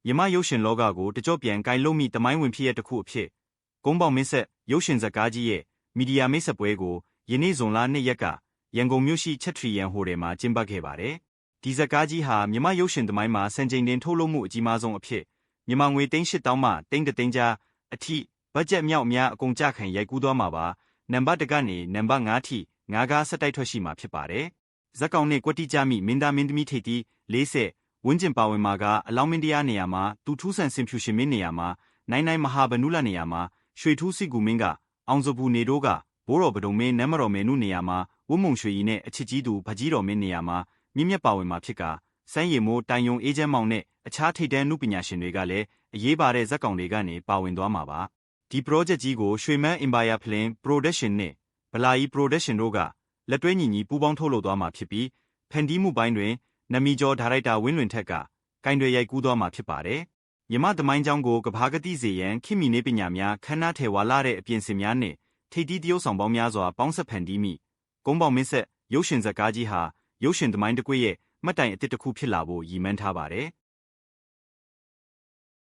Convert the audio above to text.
မြမရုပ်ရှင်လောကကိုတကြော့ပြန်ကိုင်လုံးမိတမိုင်းဝင်ဖြစ်ရတစ်ခုအဖြစ်ကုန်းပေါင်မင်းဆက်ရုပ်ရှင်ဇာတ်ကားကြီးရဲ့မီဒီယာမိတ်ဆက်ပွဲကိုယနေ့ဇွန်လ2ရက်ကရန်ကုန်မြို့ရှိချက်ထရီယန်ဟိုတယ်မှာကျင်းပခဲ့ပါတယ်။ဒီဇာတ်ကားကြီးဟာမြမရုပ်ရှင်သမိုင်းမှာစံချိန်တင်ထုတ်လုပ်မှုအကြီးမားဆုံးအဖြစ်မြန်မာငွေသိန်း8,000မှသိန်း1သိန်းကြားအထိဘတ်ဂျက်မြောက်အများအကုန်ကြခံရိုက်ကူးသွားမှာပါ။နံပါတ်1ကနေနံပါတ်5ထိ5ကားဆက်တိုက်ထွက်ရှိမှာဖြစ်ပါတယ်။ဇက်ကောင်နဲ့ကွက်တိကြမိမင်းသားမင်းသမီးထိပ်သီး40ဝင်းကျင်ပါဝင်မှာကအလောင်းမင်းတရားနေရာမှာသူထူးဆန်းစင်ဖြူရှင်မင်းနေရာမှာနိုင်မဟာဗနုလနေရာမှာရွှေထူးစီကူမင်းကအောင်စပူနေတို့ကဘိုးတော်ပဒုံမင်းနမ်းမတော်မဲနုနေရာမှာဝတ်မုံရွှေရီနဲ့အချစ်ကြီးသူဗကြီးတော်မင်းနေရာမှာမြင့်မြတ်ပါဝင်မှာဖြစ်ကစမ်းရည်မိုးတိုင်ယုံအေးချမ်းမောင်နဲ့အခြားထိပ်တန်းနုပညာရှင်တွေကလည်းအရေးပါတဲ့ဇက်ကောင်တွေကနေပါဝင်သွားမှာပါဒီ project ကြီးကိုရွှေမန်း Empire Film Production နဲ့ဗလာယီ Production တို့ကလက်တွဲညီပူးပေါင်းထုတ်လုပ်သွားမှာဖြစ်ပြီးဖန်တီးမှုပိုင်းတွင်နမီကျော်ဒါရိုက်တာဝင်းလွင်ထက်ကကိုင်တွေရိုက်ကူးသွားမှာဖြစ်ပါတယ်မြမသမိုင်းကြောင်းကိုကဘာကတိစေရန်ခိမီနေပညာများခမ်းနားထည်ဝါလာတဲ့အပြင်စင်များနဲ့ထိပ်တီးတရုတ်ဆောင်ပေါင်းများစွာပေါင်းဆက်ဖန်တီးမိကုန်းပေါင်မင်းဆက်ရုပ်ရှင်ဇာတ်ကားကြီးဟာရုပ်ရှင်သမိုင်းတစ်ကွေ့ရဲ့မှတ်တိုင်အသစ်တစ်ခုဖြစ်လာဖို့ရည်မှန်းထားပါတယ်